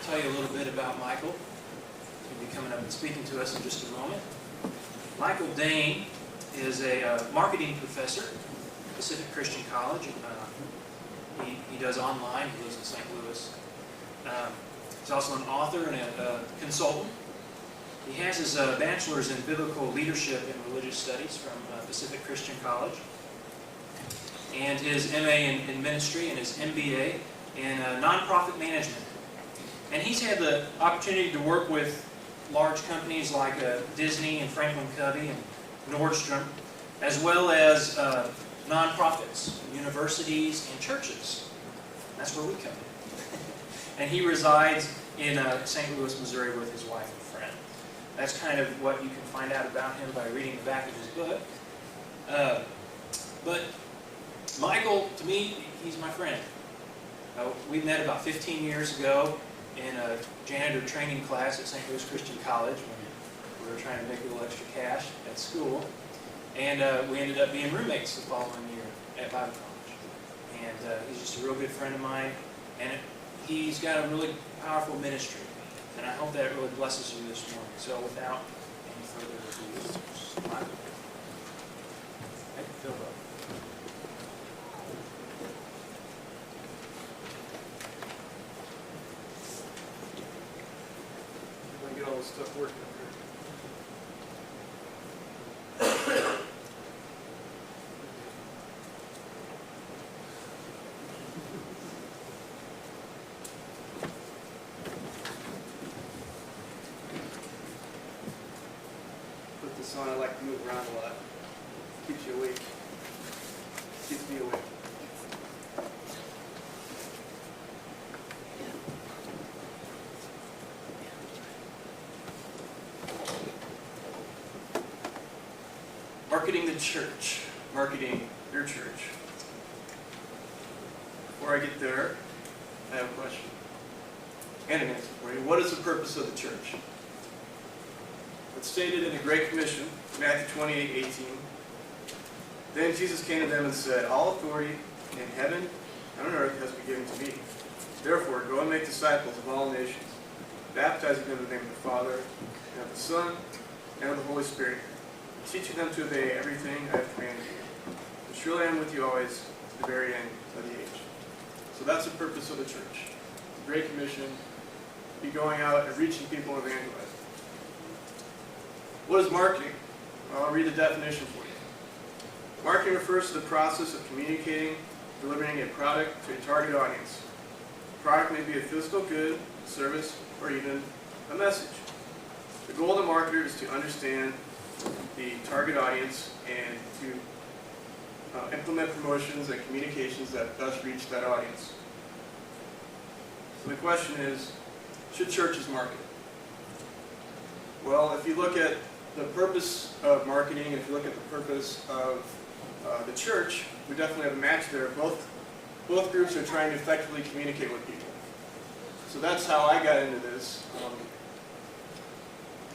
tell you a little bit about Michael. He's going to be coming up and speaking to us in just a moment. Michael Daehn is a marketing professor at Pacific Christian College. He does online. He lives in St. Louis. He's also an author and a consultant. He has his bachelor's in biblical leadership and religious studies from Pacific Christian College, and his MA in ministry and his MBA in nonprofit management. And he's had the opportunity to work with large companies like Disney and Franklin Covey and Nordstrom, as well as nonprofits, universities, and churches. That's where we come in. And he resides in St. Louis, Missouri with his wife and friend. That's kind of what you can find out about him by reading the back of his book. But Michael, to me, he's my friend. We met about 15 years ago in a janitor training class at St. Louis Christian College when we were trying to make a little extra cash at school. And we ended up being roommates the following year at Bible college. And he's just a real good friend of mine. And he's got a really powerful ministry. And I hope that really blesses you this morning. So without any further ado, Michael. Hey, Phil. Get all this stuff working up here. Put this on, I like to move around a lot. Keeps you awake. Keeps me awake. Marketing the church. Marketing your church. Before I get there, I have a question and an answer for you. What is the purpose of the church? It's stated in the Great Commission, Matthew 28:18. Then Jesus came to them and said, "All authority in heaven and on earth has been given to me. Therefore, go and make disciples of all nations, baptizing them in the name of the Father, and of the Son, and of the Holy Spirit, teaching them to obey everything I have commanded you. And surely I am with you always to the very end of the age." So that's the purpose of the church. The Great Commission, be going out and reaching people and evangelizing. What is marketing? Well, I'll read the definition for you. Marketing refers to the process of communicating, delivering a product to a target audience. The product may be a physical good, service, or even a message. The goal of the marketer is to understand the target audience and to implement promotions and communications that best reach that audience. So the question is, should churches market? Well, if you look at the purpose of marketing, if you look at the purpose of the church, we definitely have a match there. Both groups are trying to effectively communicate with people. So that's how I got into this.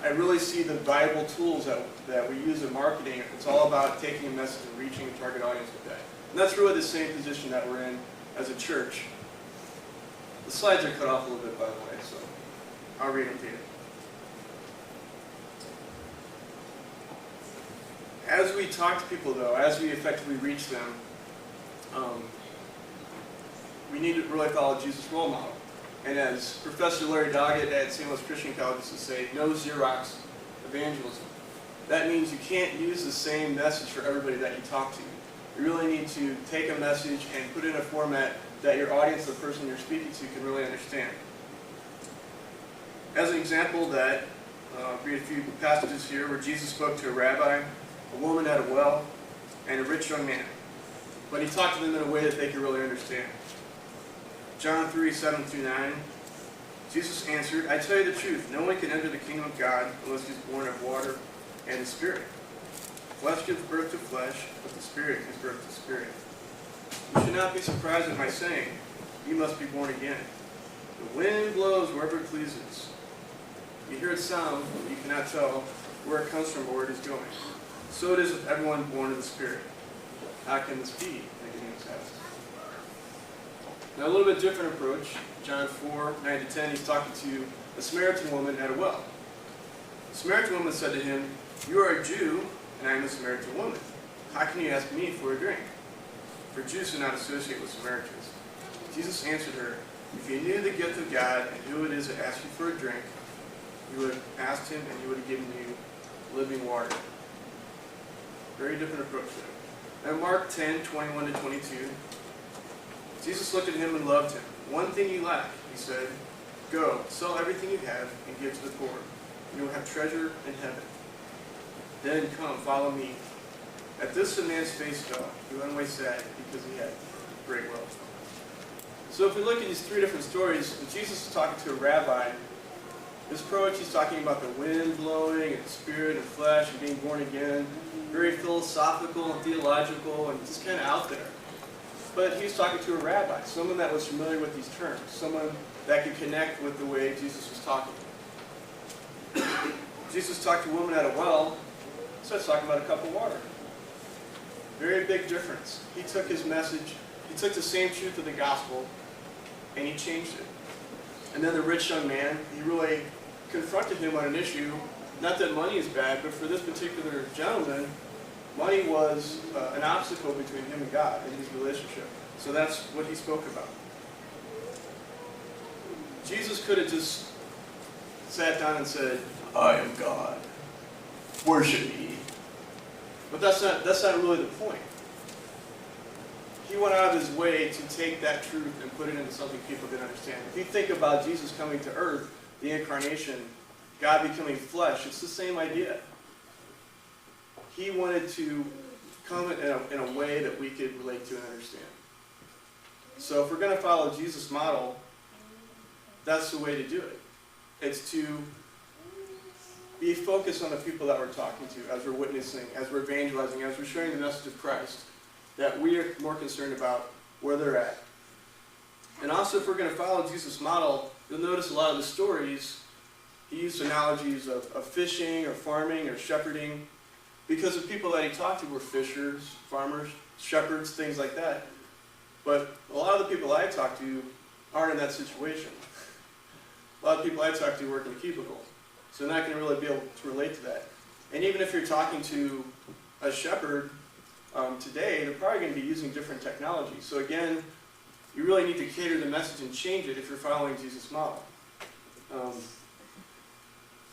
I really see the valuable tools that we use in marketing. It's all about taking a message and reaching a target audience with that. And that's really the same position that we're in as a church. The slides are cut off a little bit, by the way, so I'll read them to you. As we talk to people, though, as we effectively reach them, we need to really follow Jesus' role model. And as Professor Larry Doggett at St. Louis Christian College used to say, no Xerox evangelism. That means you can't use the same message for everybody that you talk to. You really need to take a message and put it in a format that your audience, the person you're speaking to, can really understand. As an example, that I'll read a few passages here where Jesus spoke to a rabbi, a woman at a well, and a rich young man. But he talked to them in a way that they could really understand. John 3:7-9, Jesus answered, "I tell you the truth, no one can enter the kingdom of God unless he is born of water and the Spirit. Flesh gives birth to flesh, but the Spirit gives birth to spirit. You should not be surprised at my saying, you must be born again. The wind blows wherever it pleases. You hear its sound, but you cannot tell where it comes from or where it is going. So it is with everyone born of the Spirit. How can this be?" Nicodemus asked. Now a little bit different approach. John 4, 9 to 10, he's talking to a Samaritan woman at a well. The Samaritan woman said to him, "You are a Jew, and I am a Samaritan woman. How can you ask me for a drink?" For Jews do not associate with Samaritans. Jesus answered her, "If you knew the gift of God and who it is that asks you for a drink, you would have asked him and he would have given you living water." Very different approach there. And Mark 10, 21 to 22, Jesus looked at him and loved him. "One thing you lack," he said. "Go, sell everything you have and give to the poor. You will have treasure in heaven. Then come, follow me." At this the man's face fell. He went away sad because he had great wealth. So if we look at these three different stories, when Jesus is talking to a rabbi, this approach, he's talking about the wind blowing and spirit and flesh and being born again. Very philosophical and theological and just kind of out there. But he was talking to a rabbi, someone that was familiar with these terms, someone that could connect with the way Jesus was talking. Jesus talked to a woman at a well, so he's talking about a cup of water. Very big difference. He took his message, he took the same truth of the gospel, and he changed it. And then the rich young man, he really confronted him on an issue, not that money is bad, but for this particular gentleman, money was an obstacle between him and God in his relationship. So that's what he spoke about. Jesus could have just sat down and said, "I am God. Worship me." But that's not really the point. He went out of his way to take that truth and put it into something people can understand. If you think about Jesus coming to earth, the incarnation, God becoming flesh, it's the same idea. He wanted to come in a way that we could relate to and understand. So if we're going to follow Jesus' model, that's the way to do it. It's to be focused on the people that we're talking to, as we're witnessing, as we're evangelizing, as we're sharing the message of Christ, that we are more concerned about where they're at. And also, if we're going to follow Jesus' model, you'll notice a lot of the stories, he used analogies of fishing or farming or shepherding, because the people that he talked to were fishers, farmers, shepherds, things like that. But a lot of the people I talk to aren't in that situation. A lot of people I talk to work in a cubicle, so they're not going to really be able to relate to that. And even if you're talking to a shepherd today, they're probably going to be using different technology. So again, you really need to cater the message and change it if you're following Jesus' model.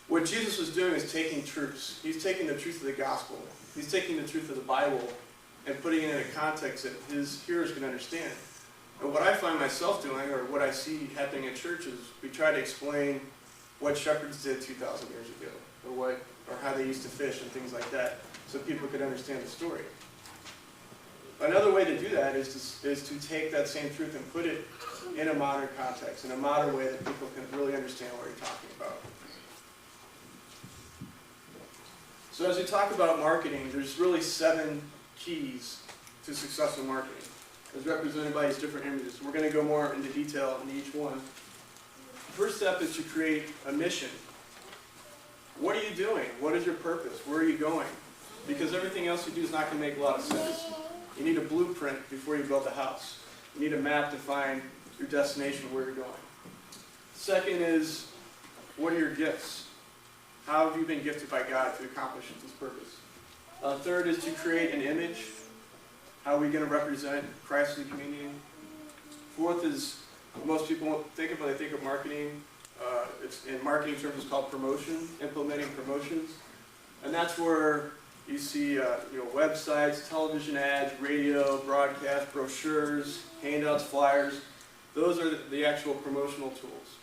What Jesus was doing is taking truths. He's taking the truth of the gospel. He's taking the truth of the Bible and putting it in a context that his hearers can understand. And what I find myself doing, or what I see happening in churches, we try to explain what shepherds did 2,000 years ago, or how they used to fish and things like that, so people could understand the story. Another way to do that is to take that same truth and put it in a modern context, in a modern way that people can really understand what you're talking about. So as we talk about marketing, there's really 7 keys to successful marketing, as represented by these different images. We're going to go more into detail in each one. First step is to create a mission. What are you doing? What is your purpose? Where are you going? Because everything else you do is not going to make a lot of sense. You need a blueprint before you build a house. You need a map to find your destination, where you're going. Second is, what are your gifts? How have you been gifted by God to accomplish this purpose? Third is to create an image. How are we going to represent Christ in the community? Fourth is, most people think of when they think of marketing, it's in marketing terms it's called promotion, implementing promotions. And that's where you see websites, television ads, radio, broadcast, brochures, handouts, flyers. Those are the actual promotional tools.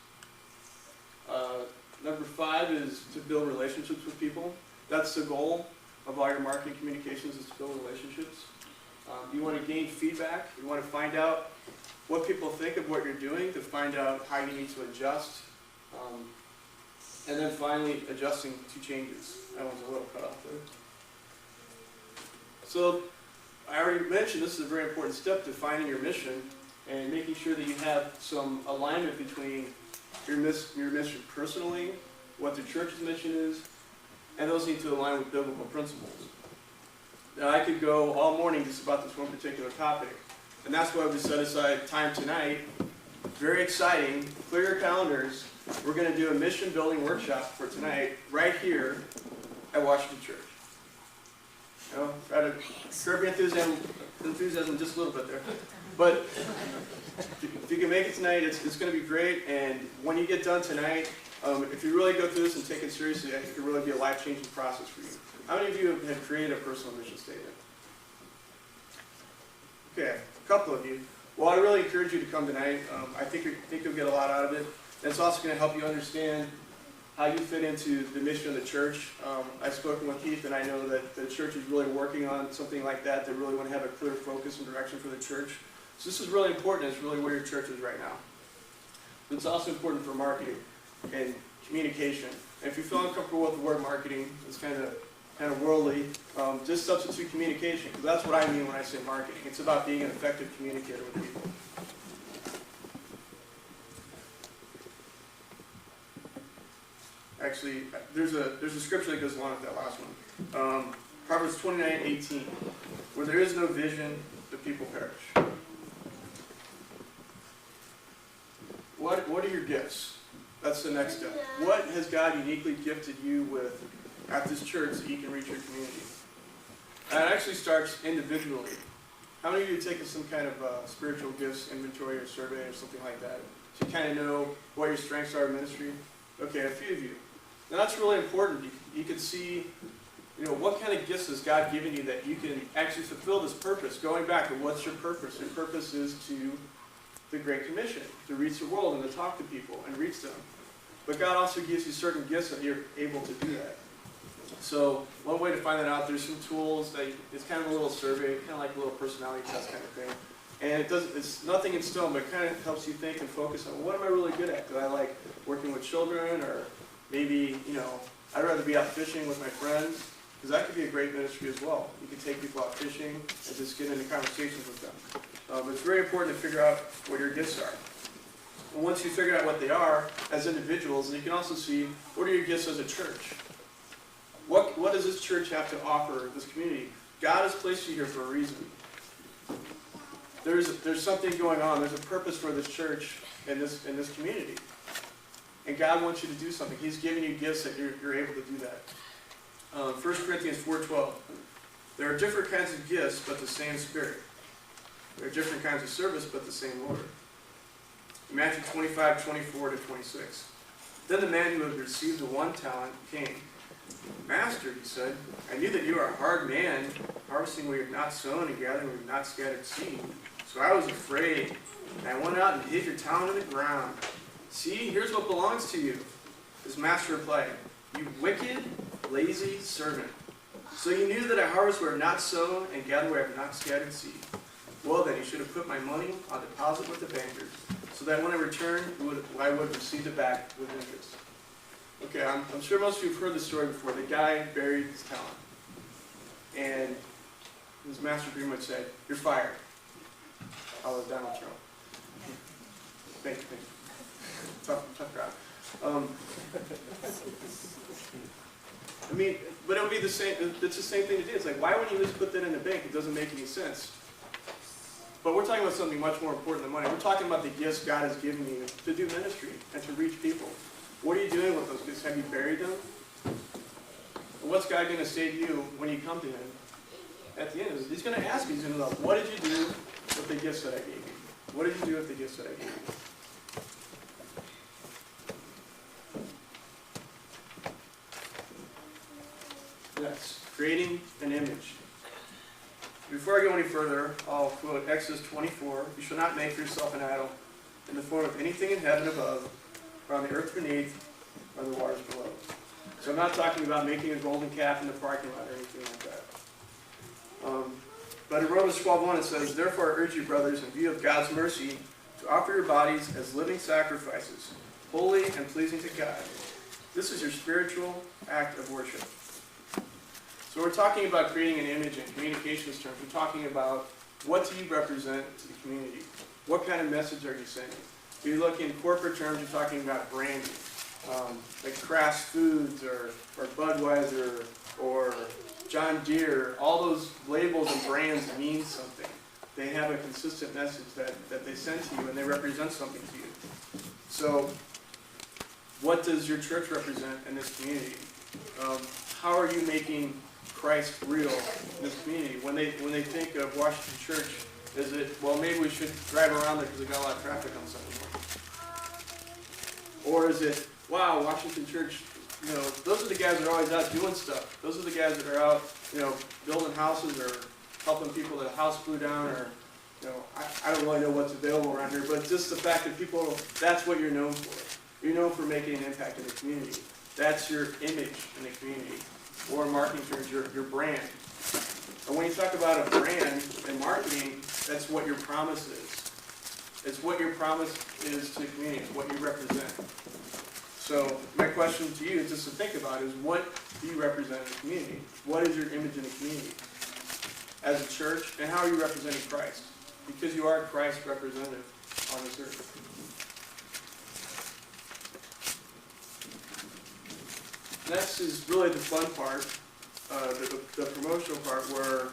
Number 5 is to build relationships with people. That's the goal of all your marketing communications, is to build relationships. You want to gain feedback. You want to find out what people think of what you're doing, to find out how you need to adjust. And then finally, adjusting to changes. That one's a little cut off there. So I already mentioned this is a very important step to finding your mission and making sure that you have some alignment between your mission personally, what the church's mission is, and those need to align with biblical principles. Now I could go all morning just about this one particular topic, And that's why we set aside time tonight. Very exciting. Clear your calendars. We're going to do a mission building workshop for tonight right here at Washington Church. You know, try to curb your enthusiasm just a little bit there. But if you can make it tonight, it's going to be great. And when you get done tonight, if you really go through this and take it seriously, I think it could really be a life-changing process for you. How many of you have created a personal mission statement? Okay, a couple of you. Well, I really encourage you to come tonight. I think you'll get a lot out of it. And it's also going to help you understand how you fit into the mission of the church. I've spoken with Keith, and I know that the church is really working on something like that. They really want to have a clear focus and direction for the church. So this is really important. It's really where your church is right now. But it's also important for marketing and communication. And if you feel uncomfortable with the word marketing, it's kind of worldly, just substitute communication, because that's what I mean when I say marketing. It's about being an effective communicator with people. Actually, there's a scripture that goes along with that last one. Proverbs 29:18. Where there is no vision, the people perish. What are your gifts? That's the next step. What has God uniquely gifted you with at this church that you can reach your community? And it actually starts individually. How many of you have taken some kind of spiritual gifts inventory or survey or something like that? So you kind of know what your strengths are in ministry? Okay, a few of you. Now that's really important. You can see, what kind of gifts has God given you that you can actually fulfill this purpose. Going back to what's your purpose? Your purpose is to the Great Commission, to reach the world and to talk to people and reach them. But God also gives you certain gifts that you're able to do that. So one way to find that out, there's some tools that it's kind of a little survey, kind of like a little personality test kind of thing. And it's nothing in stone, but it kind of helps you think and focus on what am I really good at? Do I like working with children, or maybe, I'd rather be out fishing with my friends, because that could be a great ministry as well. You can take people out fishing and just get into conversations with them. It's very important to figure out what your gifts are. And once you figure out what they are as individuals, then you can also see what are your gifts as a church. What does this church have to offer this community? God has placed you here for a reason. There's something going on. There's a purpose for this church and this community. And God wants you to do something. He's giving you gifts that you're able to do that. 1 Corinthians 4:12. There are different kinds of gifts, but the same Spirit. There are different kinds of service, but the same Lord. Matthew 25:24-26. Then the man who had received the 1 talent came. Master, he said, I knew that you are a hard man, harvesting where you have not sown and gathering where you have not scattered seed. So I was afraid, and I went out and hid your talent in the ground. See, here's what belongs to you. His master replied, you wicked, lazy servant. So you knew that I harvest where I have not sown and gather where I have not scattered seed. Well then, you should have put my money on deposit with the bankers, so that when I return, I would have received it back with interest. Okay, I'm sure most of you have heard this story before. The guy buried his talent. And his master pretty much said, you're fired. I was Donald Trump. Thank you. Tough crowd. But it would be the same, it's the same thing to do. It's like, why wouldn't you just put that in the bank? It doesn't make any sense. But we're talking about something much more important than money. We're talking about the gifts God has given you to do ministry and to reach people. What are you doing with those gifts? Have you buried them? And what's God going to say to you when you come to Him at the end? He's going to ask you, what did you do with the gifts that I gave you? What did you do with the gifts that I gave you? Yes, creating an image. Before I go any further, I'll quote Exodus 24. You shall not make for yourself an idol in the form of anything in heaven above, or on the earth beneath, or the waters below. So I'm not talking about making a golden calf in the parking lot or anything like that. But in Romans 12:1 it says, therefore I urge you, brothers, in view of God's mercy, to offer your bodies as living sacrifices, holy and pleasing to God. This is your spiritual act of worship. So we're talking about creating an image in communications terms. We're talking about what do you represent to the community? What kind of message are you sending? If you look in corporate terms, you're talking about branding, like Kraft Foods or Budweiser or John Deere. All those labels and brands mean something. They have a consistent message that they send to you, and they represent something to you. So, what does your church represent in this community? How are you making Christ real in this community? When they think of Washington Church, is it, well, maybe we should drive around there because we got a lot of traffic on Sunday morning? Or is it, wow, Washington Church, those are the guys that are always out doing stuff. Those are the guys that are out, building houses or helping people that a house blew down, or, I don't really know what's available around here, but just the fact that people, that's what you're known for. You're known for making an impact in the community. That's your image in the community. Or in marketing terms, your brand. And when you talk about a brand in marketing, that's what your promise is. It's what your promise is to the community. It's what you represent. So my question to you, just to think about, is what do you represent in the community? What is your image in the community as a church, and how are you representing Christ? Because you are Christ's representative on this earth. Next is really the fun part, the promotional part, where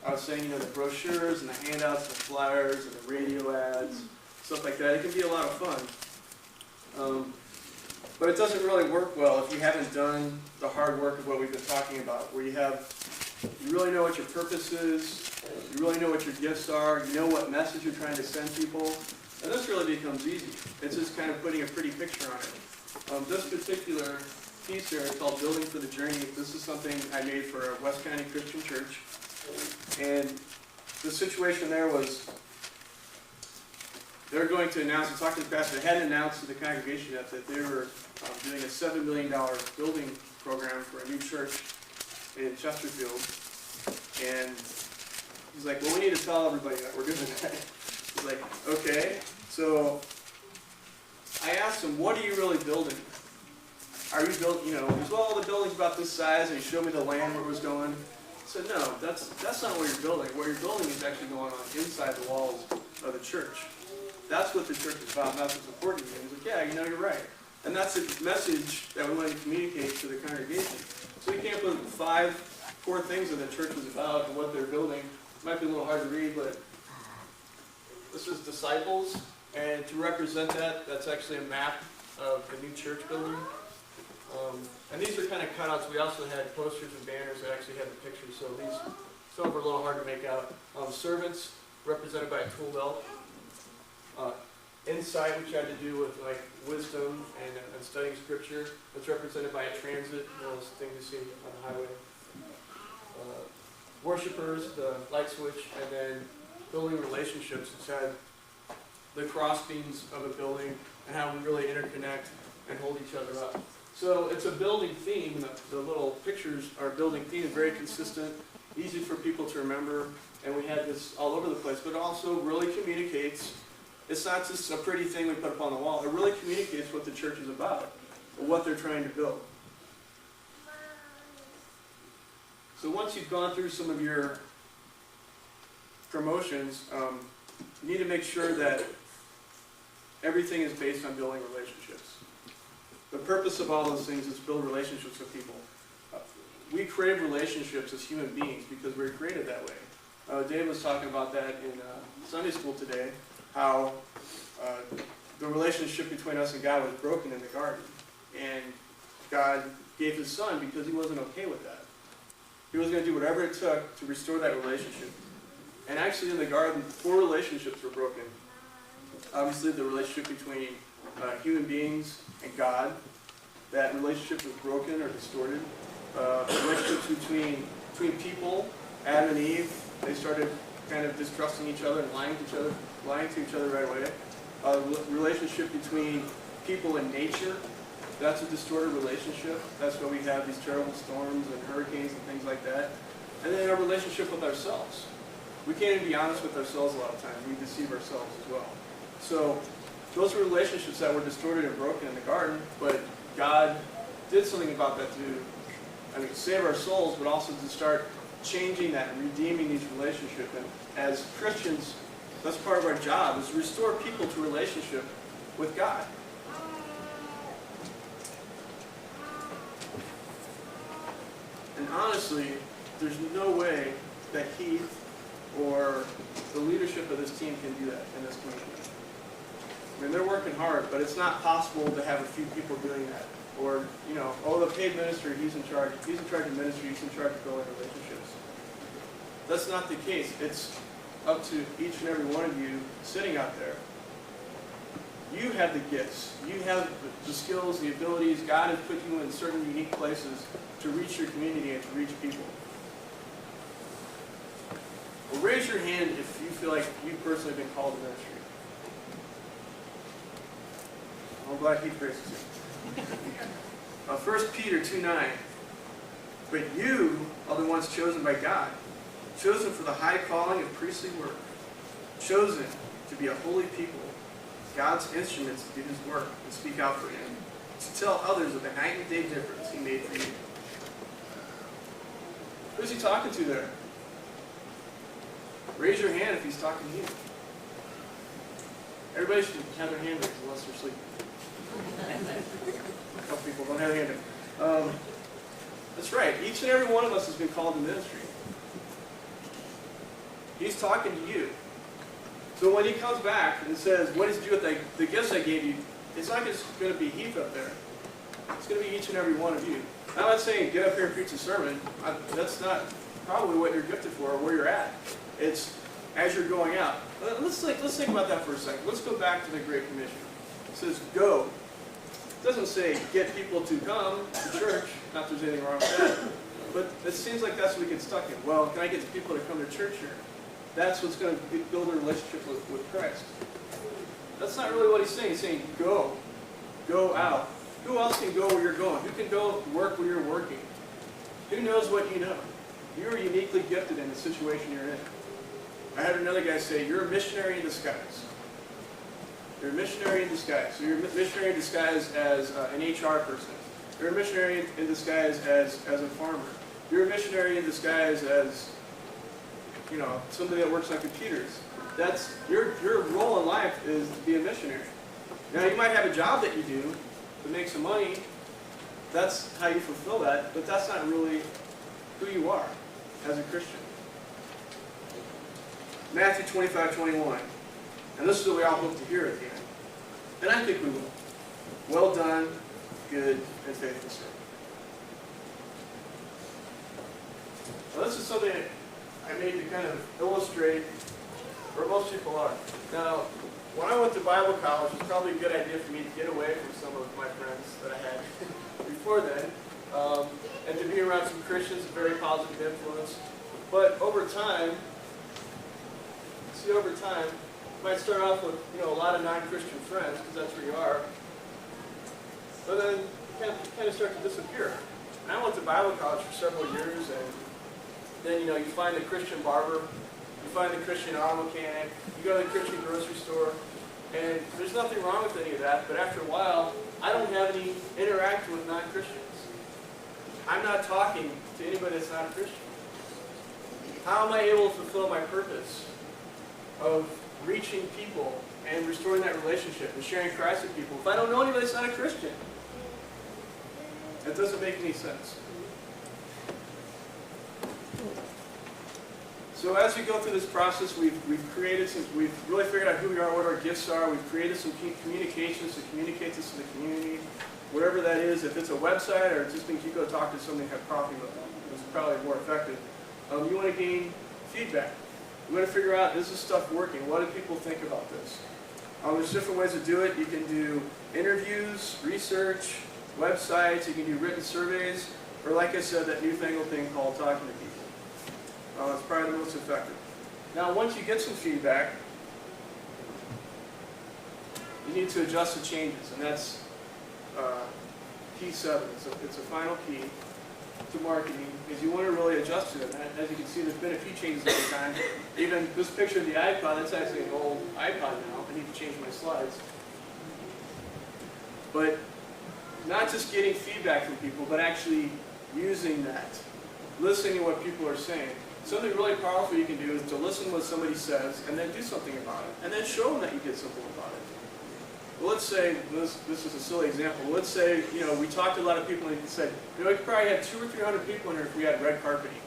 I was saying, the brochures and the handouts, the flyers, and the radio ads, stuff like that. It can be a lot of fun. But it doesn't really work well if you haven't done the hard work of what we've been talking about, where you really know what your purpose is, you really know what your gifts are, you know what message you're trying to send people, and this really becomes easy. It's just kind of putting a pretty picture on it. This particular piece here is called Building for the Journey. This is something I made for a West County Christian church, and the situation there was they were going to announce, and talking to the pastor, they hadn't announced to the congregation yet that they were doing a $7 million building program for a new church in Chesterfield. And he's like, well, we need to tell everybody that we're doing that. He's like, okay. So I asked him, what are you really building? Are you building, he goes, well, the building's about this size, and he showed me the land where it was going. I said, no, that's not what you're building. What you're building is actually going on inside the walls of the church. That's what the church is about, and that's what's important to me. He's like, yeah, you're right. And that's the message that we want to communicate to the congregation. So we came up with 5 core things that the church was about and what they're building. It might be a little hard to read, but this is disciples. And to represent that, that's actually a map of the new church building. And these are kind of cutouts. We also had posters and banners that actually had the pictures. So some are a little hard to make out. Servants, represented by a tool belt. Insight, which had to do with wisdom and studying scripture. That's represented by a transit, thing to see on the highway. Worshippers, the light switch, and then building relationships. It's had the crossbeams of a building and how we really interconnect and hold each other up. So it's a building theme. The little pictures are building theme, very consistent, easy for people to remember, and we had this all over the place, but it also really communicates. It's not just a pretty thing we put up on the wall. It really communicates what the church is about, and what they're trying to build. So once you've gone through some of your promotions, you need to make sure that everything is based on building relationships. The purpose of all those things is to build relationships with people. We crave relationships as human beings because we're created that way. Dave was talking about that in Sunday school today, how the relationship between us and God was broken in the garden. And God gave his son because he wasn't okay with that. He was going to do whatever it took to restore that relationship. And actually in the garden, 4 relationships were broken. Obviously the relationship between human beings and God, that relationship was broken or distorted. Relationships between people, Adam and Eve, they started kind of distrusting each other and lying to each other right away. Relationship between people and nature, that's a distorted relationship. That's why we have these terrible storms and hurricanes and things like that. And then our relationship with ourselves. We can't even be honest with ourselves a lot of times. We deceive ourselves as well. So those are relationships that were distorted and broken in the garden, but God did something about that to save our souls, but also to start changing that and redeeming these relationships. And as Christians, that's part of our job, is to restore people to relationship with God. And honestly, there's no way that Keith or the leadership of this team can do that in this community. I mean, they're working hard, but it's not possible to have a few people doing that. Or, you know, oh, the paid minister, he's in charge of ministry, he's in charge of building relationships. That's not the case. It's up to each and every one of you sitting out there. You have the gifts. You have the skills, the abilities. God has put you in certain unique places to reach your community and to reach people. Well, raise your hand if you feel like you personally have been called to ministry. I'm glad he praises you. 1 Peter 2:9. But you are the ones chosen by God, chosen for the high calling of priestly work, chosen to be a holy people, God's instruments to do his work and speak out for him, to tell others of the night and day difference he made for you. Who's he talking to there? Raise your hand if he's talking to you. Everybody should have their hand raised unless they're sleeping. A couple people don't have their hand up. That's right. Each and every one of us has been called to ministry. He's talking to you. So when he comes back and says, what did you do with the gifts I gave you, it's not just going to be Heath up there. It's going to be each and every one of you. I'm not saying get up here and preach a sermon. That's not probably what you're gifted for or where you're at. It's as you're going out. Let's think about that for a second. Let's go back to the Great Commission. It says, go. It doesn't say get people to come to church. Not that there's anything wrong with that. But it seems like that's what we get stuck in. Well, can I get people to come to church here? That's what's going to build a relationship with Christ. That's not really what he's saying. He's saying go. Go out. Who else can go where you're going? Who can go work where you're working? Who knows what you know? You are uniquely gifted in the situation you're in. I heard another guy say, you're a missionary in disguise. You're a missionary in disguise. So you're a missionary in disguise as an HR person. You're a missionary in disguise as a farmer. You're a missionary in disguise as, you know, somebody that works on computers. That's your role in life is to be a missionary. Now you might have a job that you do to make some money. That's how you fulfill that, but that's not really who you are as a Christian. Matthew 25:21. And this is what we all hope to hear at the end. And I think we will. Well done, good and faithful servant. Well, this is something I made to kind of illustrate where most people are. Now, when I went to Bible college, it was probably a good idea for me to get away from some of my friends that I had before then, and to be around some Christians, a very positive influence. But over time, you might start off with a lot of non-Christian friends, because that's where you are. But then you kind of start to disappear. And I went to Bible college for several years, and then you find the Christian barber, you find the Christian auto mechanic, you go to the Christian grocery store, and there's nothing wrong with any of that, but after a while, I don't have any interaction with non-Christians. I'm not talking to anybody that's not a Christian. How am I able to fulfill my purpose of reaching people and restoring that relationship and sharing Christ with people if I don't know anybody that's not a Christian? That doesn't make any sense. So as we go through this process, we've really figured out who we are, what our gifts are. We've created some communications to communicate this to the community, whatever that is. If it's a website or it just means you go talk to somebody and have coffee with them, it's probably more effective. You want to gain feedback. You want to figure out, is this stuff working? What do people think about this? There's different ways to do it. You can do interviews, research, websites. You can do written surveys, or like I said, that newfangled thing called talking to people. It's probably the most effective. Now, once you get some feedback, you need to adjust the changes, and that's key 7. It's a final key to marketing, is you want to really adjust to it. And as you can see, there's been a few changes over time. Even this picture of the iPod, that's actually an old iPod now. I need to change my slides. But not just getting feedback from people, but actually using that. Listening to what people are saying. Something really powerful you can do is to listen to what somebody says and then do something about it. And then show them that you did something about it. Well, let's say, this is a silly example, let's say, we talked to a lot of people and said, we could probably have 200 or 300 people in here if we had red carpeting.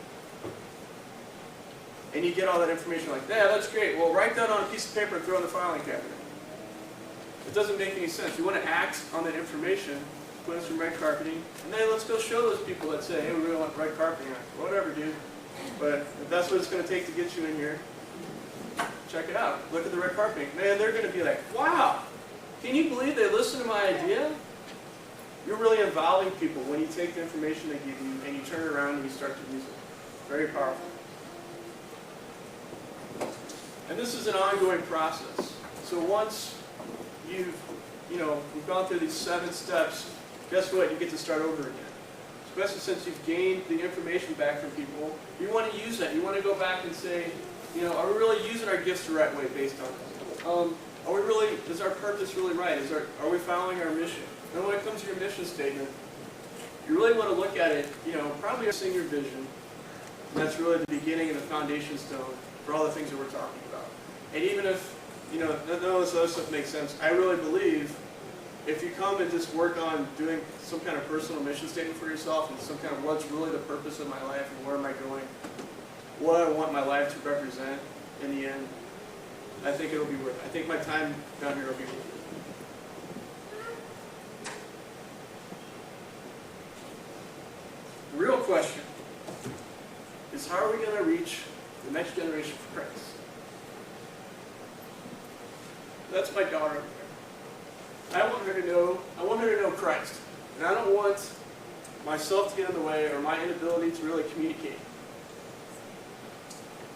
and you get all that information like, yeah, that's great. Well, write that on a piece of paper and throw it in the filing cabinet. It doesn't make any sense. You want to act on that information, put in some red carpeting, and then let's go show those people that say, hey, we really want red carpeting. Whatever, dude. But if that's what it's going to take to get you in here, check it out. Look at the red carpeting. Man, they're going to be like, wow, can you believe they listened to my idea? You're really involving people when you take the information they give you and you turn it around and you start to use it. Very powerful. And this is an ongoing process. So once we've gone through these 7 steps, guess what? You get to start over again. Especially since you've gained the information back from people, you want to use that. You want to go back and say, are we really using our gifts the right way based on this? Are we really, is our purpose really right? Are we following our mission? And when it comes to your mission statement, you really want to look at it, probably seeing your vision. And that's really the beginning and the foundation stone for all the things that we're talking about. And even if, none of this other stuff makes sense, I really believe if you come and just work on doing some kind of personal mission statement for yourself and some kind of what's really the purpose of my life and where am I going, what I want my life to represent in the end, I think it'll be worth it. I think my time down here will be worth it. The real question is, how are we going to reach the next generation for Christ? That's my daughter over there. I want her to know Christ. And I don't want myself to get in the way or my inability to really communicate.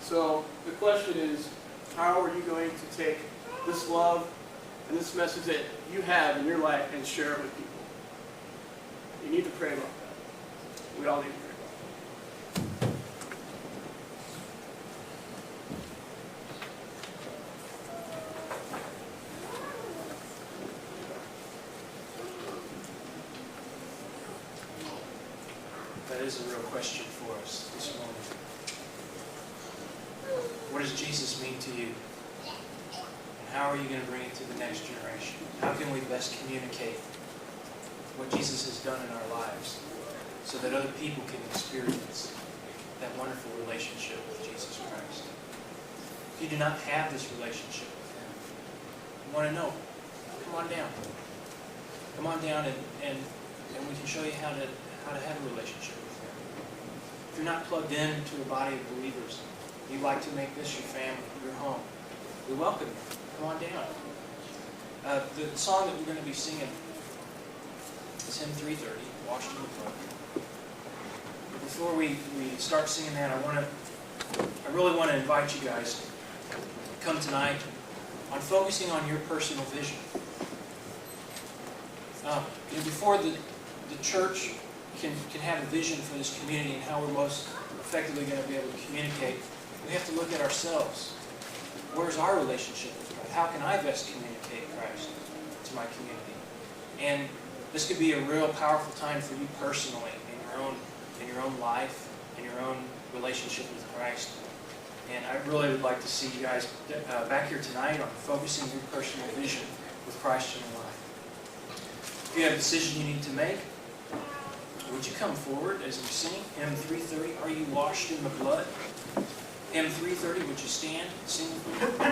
So the question is, how are you going to take this love and this message that you have in your life and share it with people? You need to pray about that. We all need to pray about that. That is a real question for us this morning. What does Jesus mean to you? And how are you going to bring it to the next generation? How can we best communicate what Jesus has done in our lives so that other people can experience that wonderful relationship with Jesus Christ? If you do not have this relationship with Him, you want to know, come on down. Come on down and we can show you how to have a relationship with Him. If you're not plugged into a body of believers, you'd like to make this your family, your home, we welcome you. Come on down. The song that we're going to be singing is hymn 330, Washed in the Blood. But before we start singing that, I really want to invite you guys to come tonight on focusing on your personal vision. Before the church can have a vision for this community and how we're most effectively going to be able to communicate, we have to look at ourselves. Where's our relationship with Christ? How can I best communicate Christ to my community? And this could be a real powerful time for you personally in your own life, in your own relationship with Christ. And I really would like to see you guys back here tonight on focusing your personal vision with Christ in your life. If you have a decision you need to make, would you come forward as we sing hymn 330, Are You Washed in the Blood? Hymn 330, would you stand and sing with me?